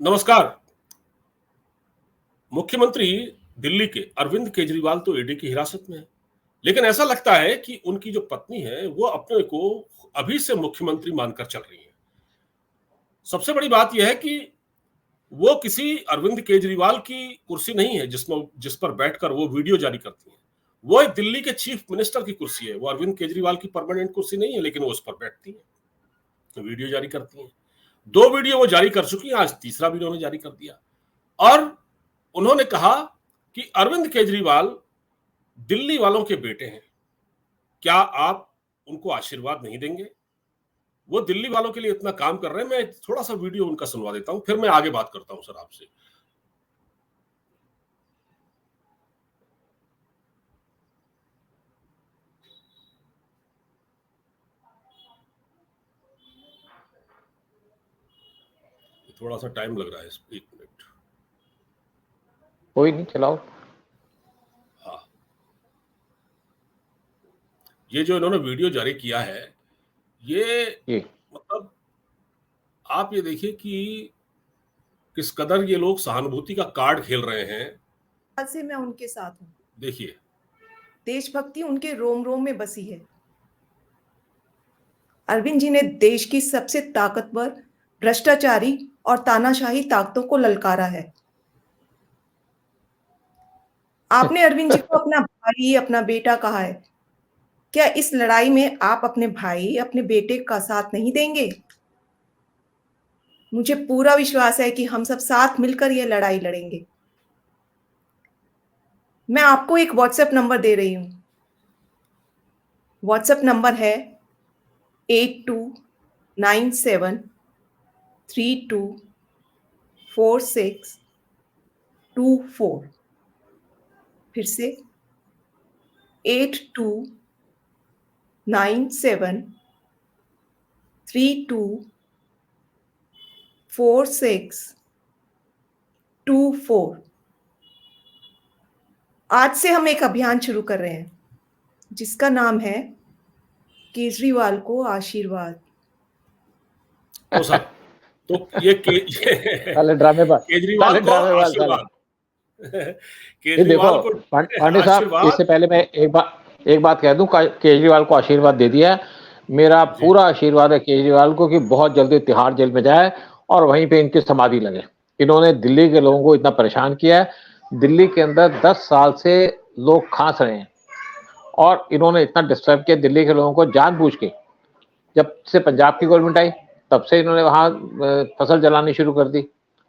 नमस्कार। मुख्यमंत्री दिल्ली के अरविंद केजरीवाल तो ईडी की हिरासत में है, लेकिन ऐसा लगता है कि उनकी जो पत्नी है वो अपने को अभी से मुख्यमंत्री मानकर चल रही है। सबसे बड़ी बात यह है कि वो किसी अरविंद केजरीवाल की कुर्सी नहीं है जिस पर बैठकर वो वीडियो जारी करती हैं। वो एक दिल्ली के चीफ मिनिस्टर की कुर्सी है। वो अरविंद केजरीवाल की परमानेंट कुर्सी नहीं है, लेकिन वो उस पर बैठती है, वीडियो जारी करती हैं। 2 वीडियो वो जारी कर चुकी हैं, आज तीसरा भी उन्होंने जारी कर दिया। और उन्होंने कहा कि अरविंद केजरीवाल दिल्ली वालों के बेटे हैं, क्या आप उनको आशीर्वाद नहीं देंगे? वो दिल्ली वालों के लिए इतना काम कर रहे हैं। मैं थोड़ा सा वीडियो उनका सुनवा देता हूं, फिर मैं आगे बात करता हूं सर आपसे। थोड़ा सा टाइम लग रहा है, 1 मिनट। कोई नहीं, चलाओ। हाँ, ये जो इन्होंने वीडियो जारी किया है, ये मतलब आप ये देखिए कि किस कदर ये लोग सहानुभूति का कार्ड खेल रहे हैं। से मैं उनके साथ हूँ। देखिए, देशभक्ति उनके रोम रोम में बसी है। अरविंद जी ने देश की सबसे ताकतवर, भ्रष्टाचारी और तानाशाही ताकतों को ललकारा है। आपने अरविंद जी को अपना भाई, अपना बेटा कहा है। क्या इस लड़ाई में आप अपने भाई, अपने बेटे का साथ नहीं देंगे? मुझे पूरा विश्वास है कि हम सब साथ मिलकर यह लड़ाई लड़ेंगे। मैं आपको एक व्हाट्सएप नंबर दे रही हूं। व्हाट्सएप नंबर है 8297324624। फिर से 8297324624। आज से हम एक अभियान शुरू कर रहे हैं जिसका नाम है केजरीवाल को आशीर्वाद। तो सर, तो ये ड्रामेबाज केजरीवाल को आशीर्वाद केजरीवाल को पांडे साहब, इससे पहले मैं एक बात कह दूं, केजरीवाल को आशीर्वाद दे दिया। मेरा पूरा आशीर्वाद है केजरीवाल को कि बहुत जल्दी तिहाड़ जेल में जाए और वहीं पे इनकी समाधि लगे। इन्होंने दिल्ली के लोगों को इतना परेशान किया है। दिल्ली के अंदर 10 साल से लोग खांस रहे हैं और इन्होंने इतना डिस्टर्ब किया दिल्ली के लोगों को जानबूझ के। जब से पंजाब की गवर्नमेंट आई तब से इन्होंने वहां फसल जलानी शुरू कर दी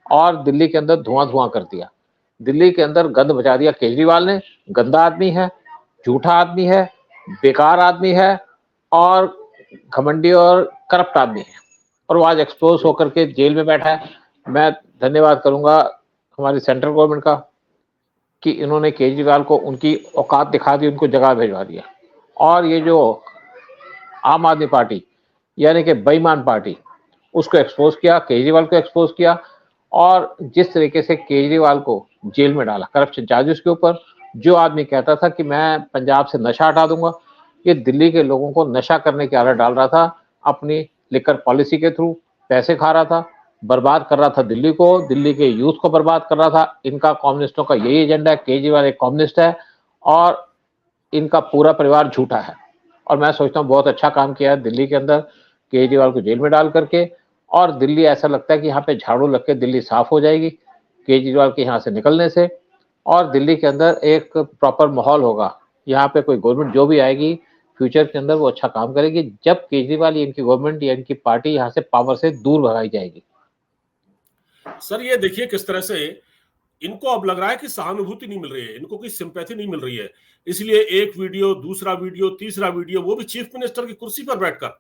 और दिल्ली के अंदर धुआं कर दिया। दिल्ली के अंदर गंद मचा दिया। केजरीवाल ने गंदा आदमी है, झूठा आदमी है, बेकार आदमी है और घमंडी और करप्ट आदमी है, और वो आज एक्सपोज होकर के जेल में बैठा है। मैं धन्यवाद करूंगा हमारी सेंट्रल गवर्नमेंट का कि इन्होंने केजरीवाल को उनकी औकात दिखा दी, उनको जगह भिजवा दिया। और ये जो आम आदमी पार्टी यानी कि बेईमान पार्टी, उसको एक्सपोज किया, केजरीवाल को एक्सपोज किया, और जिस तरीके से केजरीवाल को जेल में डाला करप्शन चार्जेस के ऊपर। जो आदमी कहता था कि मैं पंजाब से नशा हटा दूंगा, ये दिल्ली के लोगों को नशा करने की आदत डाल रहा था। अपनी लिकर पॉलिसी के थ्रू पैसे खा रहा था, बर्बाद कर रहा था दिल्ली को, दिल्ली के यूथ को बर्बाद कर रहा था। इनका कम्युनिस्टों का यही एजेंडा है। केजरीवाल एक कम्युनिस्ट है और इनका पूरा परिवार झूठा है। और मैं सोचता हूँ बहुत अच्छा काम किया है दिल्ली के अंदर केजरीवाल को जेल में डाल करके। और दिल्ली ऐसा लगता है कि यहाँ पे झाड़ू लग के दिल्ली साफ हो जाएगी केजरीवाल के यहाँ से निकलने से, और दिल्ली के अंदर एक प्रॉपर माहौल होगा। यहाँ पे कोई गवर्नमेंट जो भी आएगी फ्यूचर के अंदर वो अच्छा काम करेगी, जब केजरीवाल इनकी गवर्नमेंट या इनकी पार्टी यहाँ से पावर से दूर भगाई जाएगी। सर, ये देखिए किस तरह से इनको अब लग रहा है कि सहानुभूति नहीं मिल रही है, इनको कोई सिंपैथी नहीं मिल रही है। इसलिए एक वीडियो, दूसरा वीडियो, तीसरा वीडियो, वो भी चीफ मिनिस्टर की कुर्सी पर बैठकर।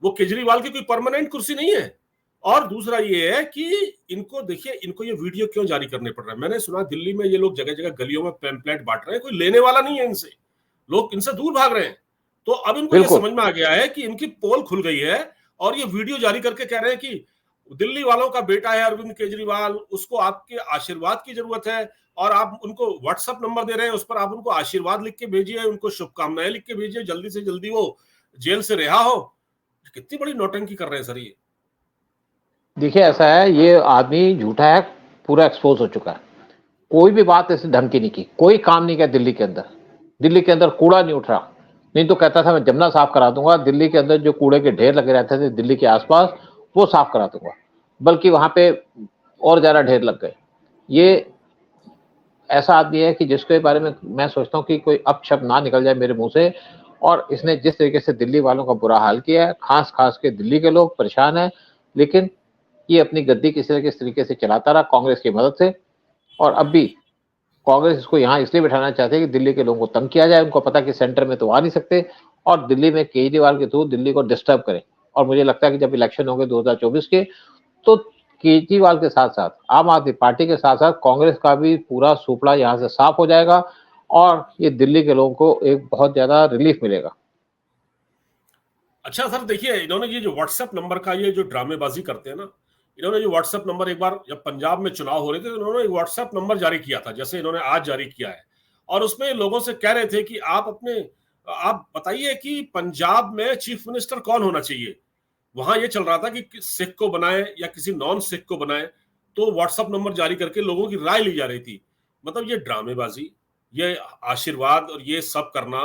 वो केजरीवाल की कोई परमानेंट कुर्सी नहीं है। और दूसरा ये है कि इनको देखिए, इनको ये वीडियो क्यों जारी करने पड़ रहे हैं। मैंने सुना दिल्ली में ये लोग जगह जगह गलियों में पैम्पलेट बांट रहे हैं, कोई लेने वाला नहीं है इनसे, लोग इनसे दूर भाग रहे हैं। तो अब इनको ये समझ में आ गया है कि इनकी पोल खुल गई है, और ये वीडियो जारी करके कह रहे हैं कि दिल्ली वालों का बेटा है अरविंद केजरीवाल, उसको आपके आशीर्वाद की जरूरत है। और आप उनको व्हाट्सएप नंबर दे रहे हैं, उस पर आप उनको आशीर्वाद लिख के भेजिए, उनको शुभकामनाएं लिख के भेजिए, जल्दी से जल्दी वो जेल से रिहा हो। कितनी बड़ी नौटंकी कर रहे हैं सर ये। देखिए ऐसा है, ये आदमी झूठा है, पूरा एक्सपोज हो चुका है। कोई भी बात ऐसे ढंग की नहीं की, कोई काम नहीं किया दिल्ली के अंदर। दिल्ली के अंदर कूड़ा नहीं उठ रहा, नहीं तो कहता था मैं जमुना साफ करा दूंगा, दिल्ली के अंदर जो कूड़े के ढेर लगे रहते थे दिल्ली के आसपास वो साफ करा दूंगा, बल्कि वहां पे और ज्यादा ढेर लग गए। ये ऐसा आदमी है कि जिसके बारे में मैं सोचता हूँ कि कोई अपशब्द ना निकल जाए मेरे मुंह से। और इसने जिस तरीके से दिल्ली वालों का बुरा हाल किया है, खास खास के दिल्ली के लोग परेशान हैं, लेकिन ये अपनी गद्दी किसी न किसी तरीके से चलाता रहा कांग्रेस की मदद से। और अब भी कांग्रेस इसको यहाँ इसलिए बिठाना चाहते हैं कि दिल्ली के लोगों को तंग किया जाए, उनको पता कि सेंटर में तो आ नहीं सकते, और दिल्ली में केजरीवाल के थ्रू दिल्ली को डिस्टर्ब करें। और मुझे लगता है कि जब इलेक्शन होंगे 2024 के, तो केजरीवाल के साथ साथ आम आदमी पार्टी के साथ साथ कांग्रेस का भी पूरा सुपड़ा यहाँ से साफ हो जाएगा, और ये दिल्ली के लोगों को एक बहुत ज्यादा रिलीफ मिलेगा। अच्छा सर, देखिए इन्होंने ये जो व्हाट्सएप नंबर का ये जो ड्रामेबाजी करते हैं ना, इन्होंने जो व्हाट्सएप नंबर, एक बार जब पंजाब में चुनाव हो रहे थे तो इन्होंने एक व्हाट्सएप नंबर जारी किया था, जैसे इन्होंने आज जारी किया है, और उसमें लोगों से कह रहे थे कि आप बताइए कि पंजाब में चीफ मिनिस्टर कौन होना चाहिए। वहां ये चल रहा था कि सिख को बनाए या किसी नॉन सिख को बनाए, तो व्हाट्सएप नंबर जारी करके लोगों की राय ली जा रही थी। मतलब ये ड्रामेबाजी, ये आशीर्वाद और ये सब करना।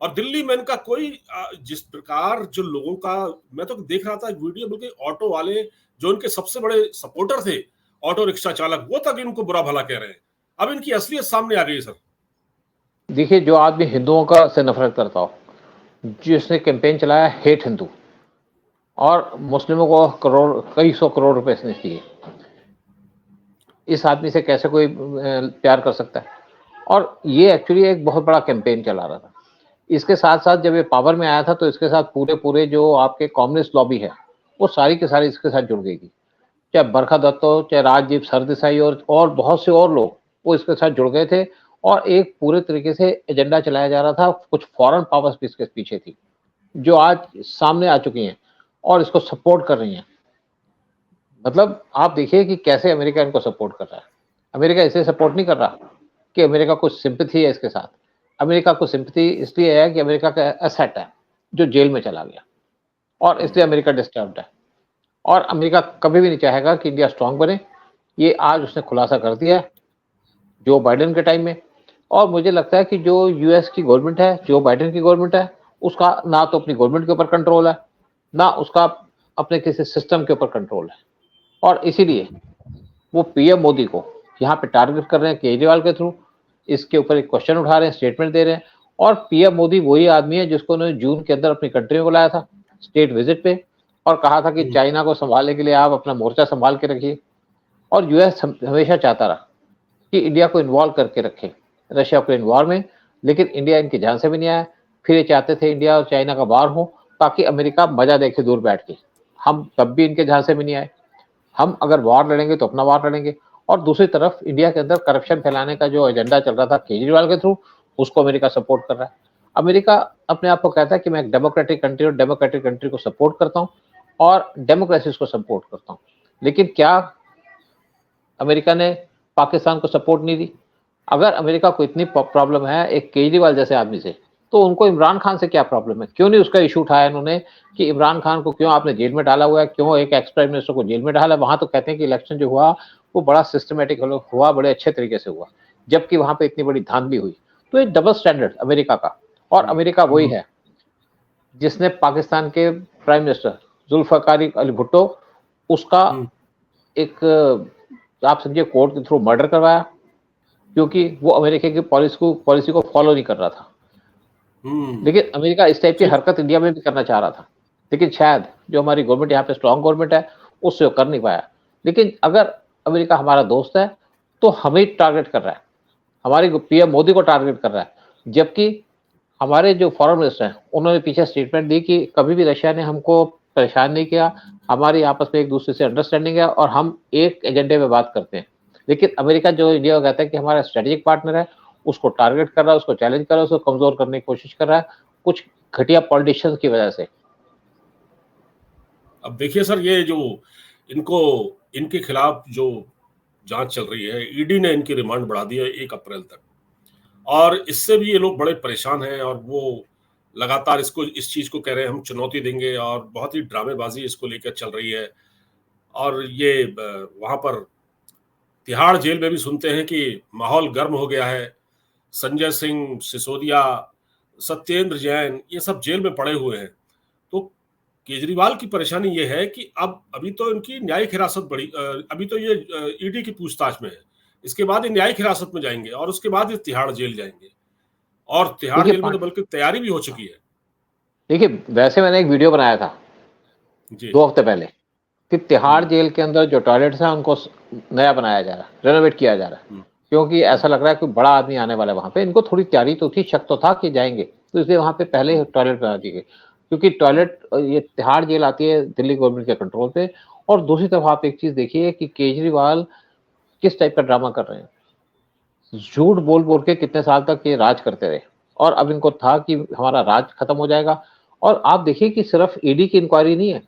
और दिल्ली में इनका कोई जिस प्रकार जो लोगों का, मैं तो देख रहा था एक वीडियो, बल्कि ऑटो वाले जो इनके सबसे बड़े सपोर्टर थे, ऑटो रिक्शा चालक, वो तक इनको बुरा भला कह रहे हैं। अब इनकी असलियत सामने आ गई सर। देखिए, जो आदमी हिंदुओं का से नफरत करता हो, जिसने कैंपेन चलाया हेट हिंदू, और मुस्लिमों को कई सौ करोड़ रुपए इसने दिए, इस आदमी से कैसे कोई प्यार कर सकता है। और ये एक्चुअली एक बहुत बड़ा कैंपेन चला रहा था। इसके साथ साथ जब ये पावर में आया था तो इसके साथ पूरे पूरे जो आपके कम्युनिस्ट लॉबी है वो सारी के सारी इसके साथ जुड़ गई थी। चाहे बरखा दत्त हो, चाहे राजदीप सरदेसाई और बहुत से और लोग वो इसके साथ जुड़ गए थे, और एक पूरे तरीके से एजेंडा चलाया जा रहा था। कुछ फॉरेन पावर्स भी इसके पीछे थी जो आज सामने आ चुकी हैं और इसको सपोर्ट कर रही हैं। मतलब आप देखिए कि कैसे अमेरिका इनको सपोर्ट कर रहा है। अमेरिका इसे सपोर्ट नहीं कर रहा कि अमेरिका को सिंपैथी है इसके साथ। अमेरिका को सिंपैथी इसलिए है कि अमेरिका का एसेट है जो जेल में चला गया, और इसलिए अमेरिका डिस्टर्ब्ड है। और अमेरिका कभी भी नहीं चाहेगा कि इंडिया स्ट्रांग बने। ये आज उसने खुलासा कर दिया है जो बाइडेन के टाइम में। और मुझे लगता है कि जो यूएस की गवर्नमेंट है, जो बाइडेन की गवर्नमेंट है, उसका ना तो अपनी गवर्नमेंट के ऊपर कंट्रोल है, ना उसका अपने किसी सिस्टम के ऊपर कंट्रोल है। और इसीलिए वो पीएम मोदी को यहाँ पे टारगेट कर रहे हैं केजरीवाल के थ्रू, इसके ऊपर एक क्वेश्चन उठा रहे हैं, स्टेटमेंट दे रहे हैं। और पीएम मोदी वही आदमी है जिसको उन्होंने जून के अंदर अपनी कंट्री में बुलाया था स्टेट विजिट पे, और कहा था कि चाइना को संभालने के लिए आप अपना मोर्चा संभाल के रखिए। और यूएस हमेशा चाहता रहा कि इंडिया को इन्वॉल्व करके रखे रशिया यूक्रेन वॉर में, लेकिन इंडिया इनकी जान से भी नहीं आया। फिर ये चाहते थे इंडिया और चाइना का वार हो ताकि अमेरिका मजा देखे दूर बैठ के। हम तब भी इनके झांसे में नहीं आए। हम अगर वार लड़ेंगे तो अपना वार लड़ेंगे। और दूसरी तरफ इंडिया के अंदर करप्शन फैलाने का जो एजेंडा चल रहा था केजरीवाल के थ्रू, उसको अमेरिका सपोर्ट कर रहा है। अमेरिका अपने आप को कहता है कि मैं एक डेमोक्रेटिक कंट्री और डेमोक्रेटिक कंट्री को सपोर्ट करता हूँ और डेमोक्रेसी को सपोर्ट करता हूँ। लेकिन क्या अमेरिका ने पाकिस्तान को सपोर्ट नहीं दी? अगर अमेरिका को इतनी प्रॉब्लम है एक केजरीवाल जैसे आदमी से, तो उनको इमरान खान से क्या प्रॉब्लम है? क्यों नहीं उसका इशू उठाया इन्होंने कि इमरान खान को क्यों आपने जेल में डाला हुआ है, क्यों एक एक्स प्राइम मिनिस्टर को जेल में डाला? वहां तो कहते हैं कि इलेक्शन जो हुआ वो बड़ा सिस्टमेटिक हुआ, बड़े अच्छे तरीके से हुआ, जबकि वहां पे इतनी बड़ी धांधली हुई। तो एक डबल स्टैंडर्ड अमेरिका का। और अमेरिका वही है जिसने पाकिस्तान के प्राइम मिनिस्टर जुल्फिकार अली भुट्टो, उसका एक आप समझिए कोर्ट के थ्रू मर्डर करवाया, क्योंकि वो अमेरिका की पॉलिसी को फॉलो नहीं कर रहा था। लेकिन अमेरिका इस टाइप की हरकत इंडिया में भी करना चाह रहा था, लेकिन शायद जो हमारी गवर्नमेंट यहाँ पे स्ट्रॉन्ग गवर्नमेंट है उससे वो कर नहीं पाया। लेकिन अगर अमेरिका हमारा दोस्त है तो हमें टारगेट कर रहा है, हमारी पीएम मोदी को टारगेट कर रहा है, जबकि हमारे जो फॉरेन मिनिस्टर हैं उन्होंने पीछे स्टेटमेंट दी कि कभी भी रशिया ने हमको परेशान नहीं किया, हमारी आपस में एक दूसरे से अंडरस्टैंडिंग है और हम एक एजेंडे पे बात करते हैं। लेकिन अमेरिका जो इंडिया को कहता है कि हमारा स्ट्रेटेजिक पार्टनर है, उसको टारगेट कर रहा है, उसको चैलेंज कर रहा है, उसको कमजोर करने की कोशिश कर रहा है, कुछ घटिया पॉलिटिशियंस की वजह से। अब देखिए सर, ये जो इनके खिलाफ जो जांच चल रही है, ईडी ने इनकी रिमांड बढ़ा दी है 1 अप्रैल तक, और इससे भी ये लोग बड़े परेशान हैं और वो लगातार इस चीज को कह रहे हैं हम चुनौती देंगे, और बहुत ही ड्रामेबाजी इसको लेकर चल रही है। और ये वहां पर तिहाड़ जेल में भी सुनते हैं कि माहौल गर्म हो गया है। संजय सिंह, सिसोदिया, सत्येंद्र जैन, ये सब जेल में पड़े हुए हैं। तो केजरीवाल की परेशानी ये है कि अब अभी तो इनकी न्यायिक हिरासत अभी तो ये ईडी की पूछताछ में है। इसके बाद ये न्यायिक हिरासत में जाएंगे और उसके बाद ये तिहाड़ जेल जाएंगे, और तिहाड़ जेल में तो बल्कि तैयारी भी हो चुकी है। देखिए, वैसे मैंने एक वीडियो बनाया था 2 हफ्ते पहले कि तिहाड़ जेल के अंदर जो टॉयलेट्स हैं उनको नया बनाया जा रहा है, रेनोवेट किया जा रहा है, क्योंकि ऐसा लग रहा है कि बड़ा आदमी आने वाला है वहां पे। इनको थोड़ी तैयारी तो थी, शक तो था कि जाएंगे, तो इसलिए वहां पे पहले ही टॉयलेट बना दी गई, क्योंकि टॉयलेट ये तिहाड़ जेल आती है दिल्ली गवर्नमेंट के कंट्रोल पे। और दूसरी तरफ आप एक चीज देखिए कि केजरीवाल किस टाइप का ड्रामा कर रहे हैं। झूठ बोल बोल के कितने साल तक ये राज करते रहे, और अब इनको था कि हमारा राज खत्म हो जाएगा। और आप देखिए कि सिर्फ ईडी की इंक्वायरी नहीं है,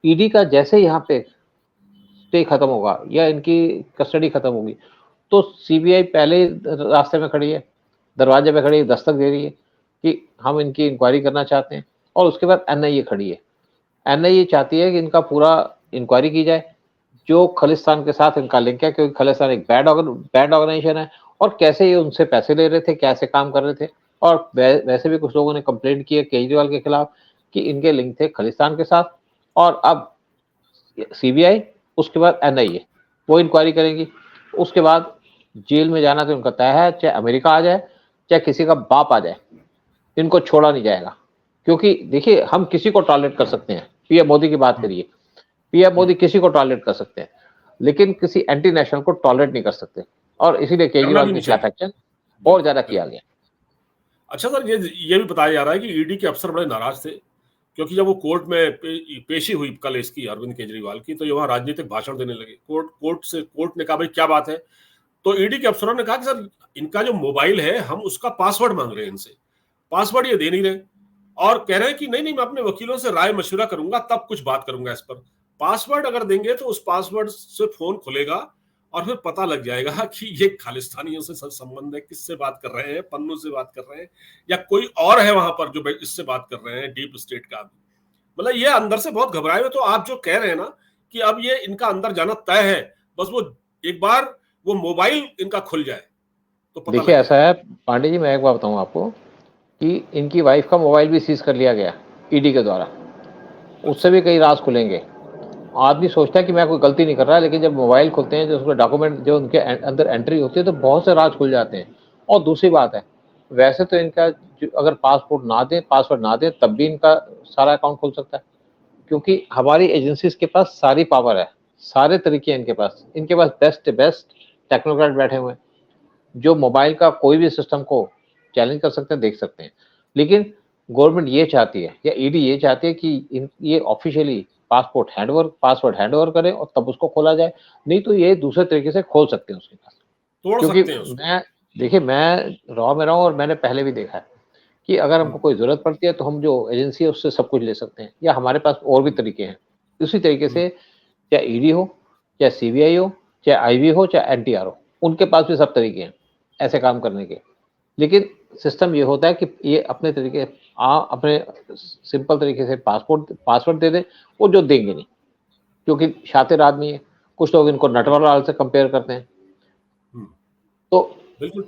ईडी का जैसे यहाँ पे स्टे खत्म होगा या इनकी कस्टडी खत्म होगी, तो सीबीआई पहले रास्ते में खड़ी है, दरवाजे पे खड़ी है, दस्तक दे रही है कि हम इनकी इंक्वायरी करना चाहते हैं। और उसके बाद एनआईए खड़ी है, एनआईए चाहती है कि इनका पूरा इंक्वायरी की जाए, जो खालिस्तान के साथ इनका लिंक है, क्योंकि खालिस्तान एक बैड ऑर्गेनाइजेशन है, और कैसे ये उनसे पैसे ले रहे थे, कैसे काम कर रहे थे। और वैसे भी कुछ लोगों ने कंप्लेंट की है केजरीवाल के खिलाफ कि इनके लिंक थे खालिस्तान के साथ। और अब सीबीआई, उसके बाद एनआईए वो इंक्वायरी करेंगी। उसके बाद जेल में जाना तो इनका तय है, चाहे अमेरिका आ जाए, चाहे किसी का बाप आ जाए, इनको छोड़ा नहीं जाएगा। क्योंकि देखिए, हम किसी को टॉलरेट कर सकते हैं, पीएम मोदी की बात करिए, पीएम मोदी किसी को टॉलरेट कर सकते हैं, लेकिन किसी एंटी नेशनल को टॉलरेट नहीं कर सकते। और इसीलिए केजरीवाल के खिलाफ एक्शन और ज्यादा किया गया। अच्छा सर, ये भी बताया जा रहा है कि ईडी के अफसर बड़े नाराज थे, क्योंकि जब वो कोर्ट में पेशी हुई कल इसकी अरविंद केजरीवाल की, तो ये वहां राजनीतिक भाषण देने लगे। कोर्ट ने कहा भाई क्या बात है, तो ईडी के अफसरों ने कहा कि सर इनका जो मोबाइल है हम उसका पासवर्ड मांग रहे हैं इनसे, पासवर्ड ये दे नहीं रहे, और कह रहे हैं कि नहीं मैं अपने वकीलों से राय मशवरा करूंगा तब कुछ बात करूंगा इस पर। पासवर्ड अगर देंगे तो उस पासवर्ड से फोन खुलेगा और फिर पता लग जाएगा कि ये खालिस्तानियों से संबंध है, किससे बात कर रहे हैं, पन्नू से बात कर रहे हैं या कोई और है वहां पर जो इससे बात कर रहे हैं, डीप स्टेट का। मतलब ये अंदर से बहुत घबराए हुए। तो आप जो कह रहे हैं ना कि अब ये इनका अंदर जाना तय है, बस वो एक बार वो मोबाइल इनका खुल जाए तो पता। देखिए ऐसा है पांडे जी, मैं एक बात बताऊं आपको कि इनकी वाइफ का मोबाइल भी सीज कर लिया गया ईडी के द्वारा, उससे भी कई राज खुलेंगे। आदमी सोचता है कि मैं कोई गलती नहीं कर रहा, लेकिन जब मोबाइल खुलते हैं, जो उसके डॉक्यूमेंट जो उनके अंदर एंट्री होती है, तो बहुत से राज खुल जाते हैं। और दूसरी बात है, वैसे तो इनका अगर पासवर्ड ना दें तब भी इनका सारा अकाउंट खुल सकता है, क्योंकि हमारी एजेंसीज के पास सारी पावर है, सारे तरीके हैं इनके पास बेस्ट टेक्नोक्रेट बैठे हुए हैं, जो मोबाइल का कोई भी सिस्टम को चैलेंज कर सकते हैं, देख सकते हैं। लेकिन गवर्नमेंट ये चाहती है, या ईडी ये चाहती है कि ये ऑफिशियली पासवर्ड हैंडओवर करें और तब उसको खोला जाए, नहीं तो ये दूसरे तरीके से खोल सकते हैं उसके पास। क्योंकि मैं रॉ में रहा हूँ और मैंने पहले भी देखा है कि अगर हमको कोई जरूरत पड़ती है तो हम जो एजेंसी है उससे सब कुछ ले सकते हैं, या हमारे पास और भी तरीके हैं। उसी तरीके से चाहे ईडी हो, चाहे सीबीआई हो, चाहे आईबी हो, चाहे एनटीआर हो, उनके पास भी सब तरीके हैं ऐसे काम करने के। लेकिन सिस्टम ये होता है कि ये अपने सिंपल तरीके से पासवर्ड दे दे, वो जो देंगे नहीं, क्योंकि शातिर आदमी है। कुछ लोग इनको नटवरलाल से कंपेयर करते हैं, तो बिल्कुल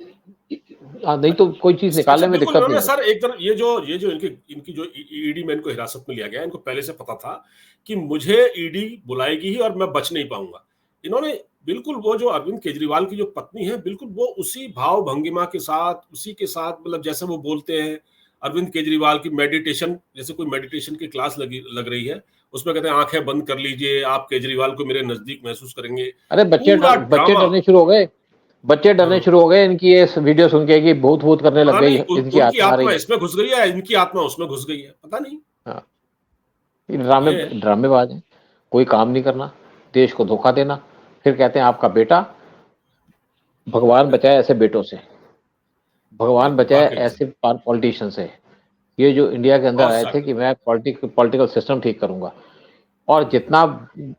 नहीं तो कोई चीज निकालने में दिक्कत नहीं है सर। एक तरफ ये जो इनकी जो ईडी में इनको हिरासत में लिया गया, इनको पहले से पता था कि मुझे ईडी बुलाएगी ही और मैं बच नहीं पाऊंगा। इन्होंने बिल्कुल वो जो अरविंद केजरीवाल की जो पत्नी है, बिल्कुल वो उसी भाव भंगिमा के साथ, उसी के साथ, मतलब जैसे वो बोलते हैं अरविंद केजरीवाल की मेडिटेशन, जैसे कोई मेडिटेशन की क्लास लग रही है, उसमें कहते हैं आंखें बंद कर लीजिए, आप केजरीवाल को मेरे नजदीक महसूस करेंगे। अरे बच्चे डरने शुरू हो गए इनकी ये वीडियो सुन के कि भूत करने लग गई, इनकी आत्मा इसमें घुस गई है, इनकी आत्मा उसमें घुस गई है, पता नहीं। ड्रामेबाज है, कोई काम नहीं करना, देश को धोखा देना, फिर कहते हैं आपका बेटा। भगवान बचाए ऐसे बेटों से, भगवान बचाए ऐसे पॉलिटिशियन से। ये जो इंडिया के अंदर आए थे कि मैं पॉलिटिकल सिस्टम ठीक करूंगा, और जितना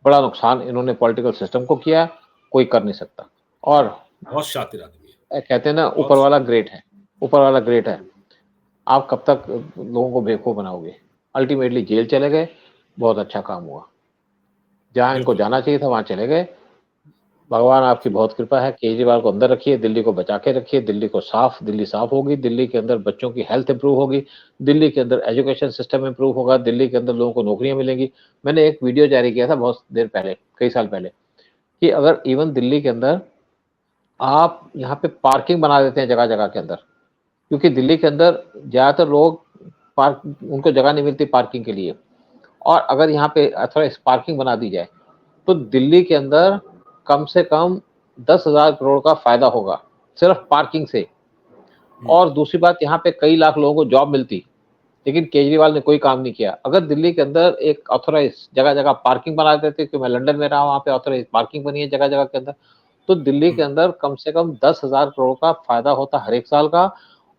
बड़ा नुकसान इन्होंने पॉलिटिकल सिस्टम को किया कोई कर नहीं सकता। और बहुत शातिर आदमी है, कहते हैं ना ऊपर वाला ग्रेट है। आप कब तक लोगों को बेवकूफ बनाओगे? अल्टीमेटली जेल चले गए, बहुत अच्छा काम हुआ। जहां इनको जाना चाहिए था वहां चले गए। भगवान आपकी बहुत कृपा है, केजरीवाल को अंदर रखिए, दिल्ली को बचा के रखिए, दिल्ली को दिल्ली साफ होगी, दिल्ली के अंदर बच्चों की हेल्थ इंप्रूव होगी, दिल्ली के अंदर एजुकेशन सिस्टम इंप्रूव होगा, दिल्ली के अंदर लोगों को नौकरियां मिलेंगी। मैंने एक वीडियो जारी किया था बहुत देर पहले, कई साल पहले, कि अगर इवन दिल्ली के अंदर आप यहाँ पे पार्किंग बना देते हैं जगह जगह के अंदर, क्योंकि दिल्ली के अंदर ज्यादातर लोग उनको जगह नहीं मिलती पार्किंग के लिए, और अगर यहाँ पे थोड़ा पार्किंग बना दी जाए तो दिल्ली के अंदर कम से कम 10,000 करोड़ का फायदा होगा सिर्फ पार्किंग से। और दूसरी बात, यहाँ पे कई लाख लोगों को जॉब मिलती, लेकिन केजरीवाल ने कोई काम नहीं किया। अगर दिल्ली के अंदर एक ऑथोराइज जगह जगह पार्किंग बना देते, कि मैं लंदन में रहा, वहां पे ऑथोराइज पार्किंग बनी है जगह जगह के अंदर, तो दिल्ली के अंदर कम से कम 10,000 करोड़ का फायदा होता हर एक साल का,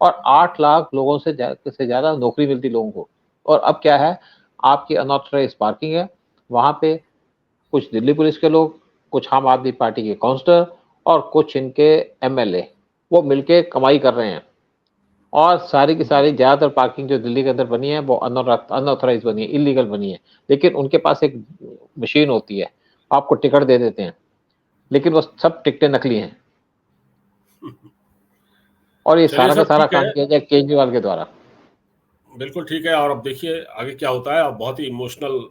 और 8 लाख लोगों से ज्यादा नौकरी मिलती लोगों को। और अब क्या है, आपकी अनऑथोराइज पार्किंग है, वहां पे कुछ दिल्ली पुलिस के लोग, कुछ आम आदमी पार्टी के काउंसलर और कुछ इनके एमएलए, वो मिलके कमाई कर रहे हैं। और सारी की सारी ज्यादातर पार्किंग जो दिल्ली के अंदर बनी है वो अनऑथराइज बनी है, इलीगल बनी है। लेकिन उनके पास एक मशीन होती है, आपको टिकट दे देते हैं, लेकिन वो सब टिकटें नकली हैं। और ये सारा का सारा काम किया जाए केजरीवाल के द्वारा। बिल्कुल ठीक है। और अब देखिए आगे क्या होता है। अब बहुत ही इमोशनल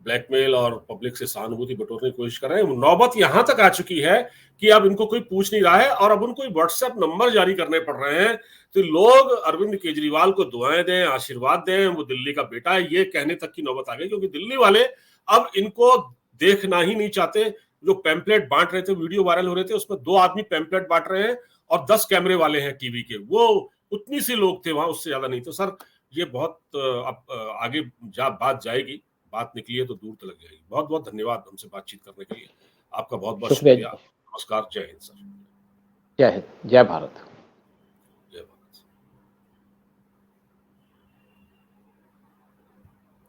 ब्लैकमेल और पब्लिक से सहानुभूति बटोरने की कोशिश कर रहे हैं। नौबत यहां तक आ चुकी है कि अब इनको कोई पूछ नहीं रहा है और अब उनको व्हाट्सएप नंबर जारी करने पड़ रहे हैं, तो लोग अरविंद केजरीवाल को दुआएं दें, आशीर्वाद दें, वो दिल्ली का बेटा है, ये कहने तक की नौबत आ गई। क्योंकि दिल्ली वाले अब इनको देखना ही नहीं चाहते। जो पैम्पलेट बांट रहे थे, वीडियो वायरल हो रहे थे, उसमें 2 आदमी पैम्पलेट बांट रहे हैं और 10 कैमरे वाले हैं टीवी के, वो उतनी सी लोग थे वहां, उससे ज्यादा नहीं। तो सर ये बहुत अब आगे बात जाएगी, बात निकली है तो दूर तक लग जाएगी। बहुत बहुत धन्यवाद हमसे बातचीत करने के लिए। आपका बहुत बहुत शुक्रिया। नमस्कार। जय हिंद सर। जय हिंद, जय भारत।